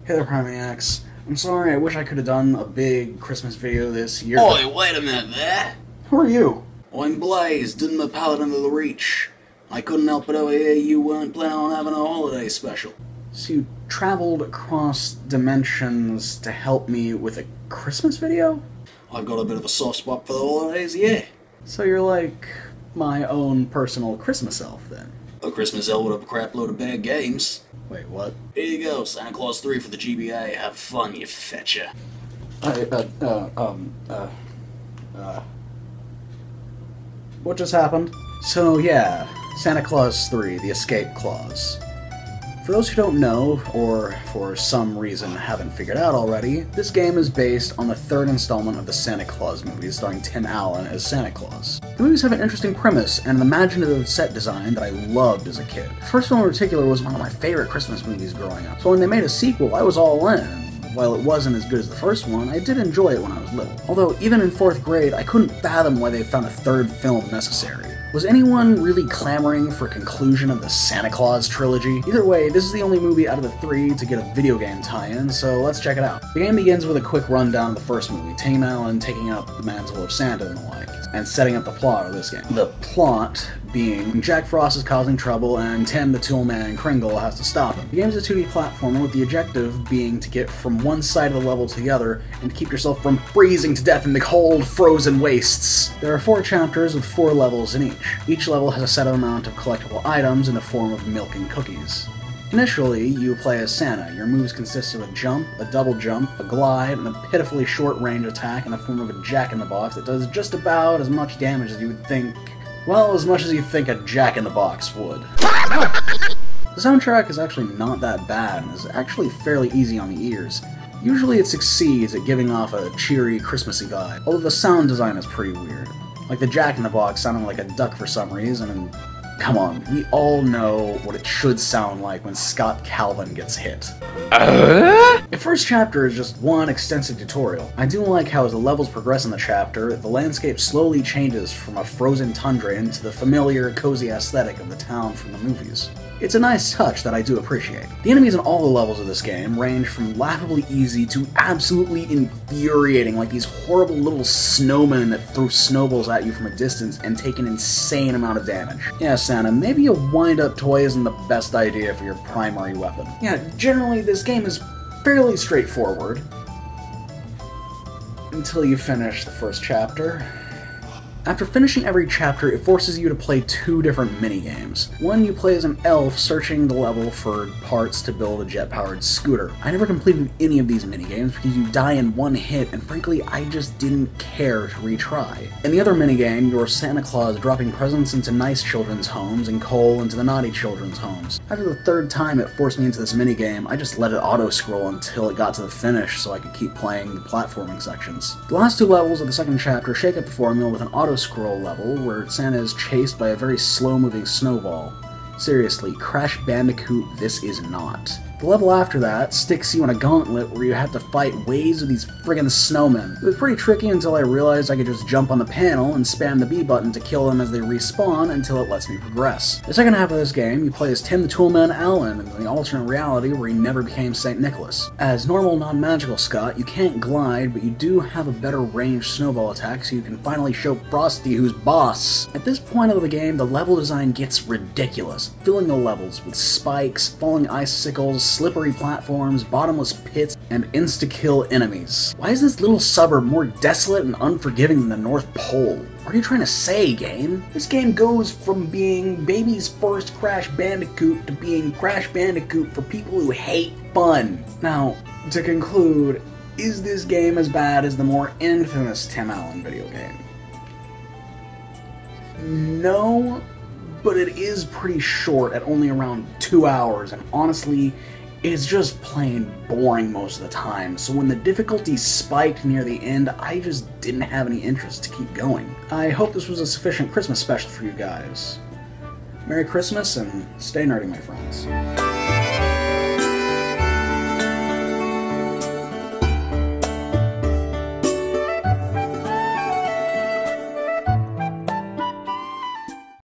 Hey there, Primaniacs. I'm sorry, I wish I could have done a big Christmas video this year. Oi, wait a minute there. Who are you? I'm Blaze, didn't the Paladin of the Reach. I couldn't help it over here you weren't planning on having a holiday special. So you traveled across dimensions to help me with a Christmas video? I've got a bit of a soft spot for the holidays, yeah. So you're like my own personal Christmas elf, then? A Christmas elf with a crap load of bad games. Wait, what? Here you go, Santa Claus 3 for the GBA. Have fun, you fetcher. What just happened? So yeah, Santa Claus 3, The Escape Clause. For those who don't know, or for some reason haven't figured out already, this game is based on the third installment of the Santa Claus movies starring Tim Allen as Santa Claus. The movies have an interesting premise and an imaginative set design that I loved as a kid. The first one in particular was one of my favorite Christmas movies growing up, so when they made a sequel, I was all in. While it wasn't as good as the first one, I did enjoy it when I was little. Although, even in 4th grade, I couldn't fathom why they found a third film necessary. Was anyone really clamoring for a conclusion of the Santa Claus trilogy? Either way, this is the only movie out of the 3 to get a video game tie-in, so let's check it out. The game begins with a quick rundown of the first movie, Tim Allen taking up the mantle of Santa and the like, and setting up the plot of this game. The plot being Jack Frost is causing trouble and Tim the Toolman Kringle has to stop him. The game is a 2D platformer with the objective being to get from one side of the level to the other and to keep yourself from freezing to death in the cold, frozen wastes. There are 4 chapters with 4 levels in each. Each level has a set amount of collectible items in the form of milk and cookies. Initially, you play as Santa. Your moves consist of a jump, a double jump, a glide, and a pitifully short-range attack in the form of a jack-in-the-box that does just about as much damage as you would think. Well, as much as you think a jack-in-the-box would. The soundtrack is actually not that bad and is actually fairly easy on the ears. Usually it succeeds at giving off a cheery, Christmassy vibe, although the sound design is pretty weird. Like the jack-in-the-box sounding like a duck for some reason, and come on, we all know what it should sound like when Scott Calvin gets hit. The first chapter is just one extensive tutorial. I do like how as the levels progress in the chapter, the landscape slowly changes from a frozen tundra into the familiar, cozy aesthetic of the town from the movies. It's a nice touch that I do appreciate. The enemies in all the levels of this game range from laughably easy to absolutely infuriating, like these horrible little snowmen that throw snowballs at you from a distance and take an insane amount of damage. Yeah, Santa, maybe a wind-up toy isn't the best idea for your primary weapon. Yeah, generally this game is fairly straightforward until you finish the first chapter. After finishing every chapter, it forces you to play 2 different minigames. One, you play as an elf searching the level for parts to build a jet-powered scooter. I never completed any of these minigames because you die in one hit, and frankly, I just didn't care to retry. In the other minigame, you're Santa Claus dropping presents into nice children's homes and coal into the naughty children's homes. After the 3rd time it forced me into this minigame, I just let it auto-scroll until it got to the finish so I could keep playing the platforming sections. The last 2 levels of the second chapter shake up the formula with an auto-scroll level where Santa is chased by a very slow-moving snowball. Seriously, Crash Bandicoot, this is not. The level after that sticks you in a gauntlet where you have to fight waves of these friggin' snowmen. It was pretty tricky until I realized I could just jump on the panel and spam the B button to kill them as they respawn until it lets me progress. The second half of this game, you play as Tim the Toolman Allen in the alternate reality where he never became St. Nicholas. As normal non-magical Scott, you can't glide, but you do have a better ranged snowball attack so you can finally show Frosty who's boss. At this point of the game, the level design gets ridiculous, filling the levels with spikes, falling icicles, slippery platforms, bottomless pits, and insta-kill enemies. Why is this little suburb more desolate and unforgiving than the North Pole? What are you trying to say, game? This game goes from being baby's first Crash Bandicoot to being Crash Bandicoot for people who hate fun. Now, to conclude, is this game as bad as the more infamous Tim Allen video game? No, but it is pretty short at only around 2 hours, and honestly, it's just plain boring most of the time, so when the difficulty spiked near the end, I just didn't have any interest to keep going. I hope this was a sufficient Christmas special for you guys. Merry Christmas, and stay nerdy, my friends.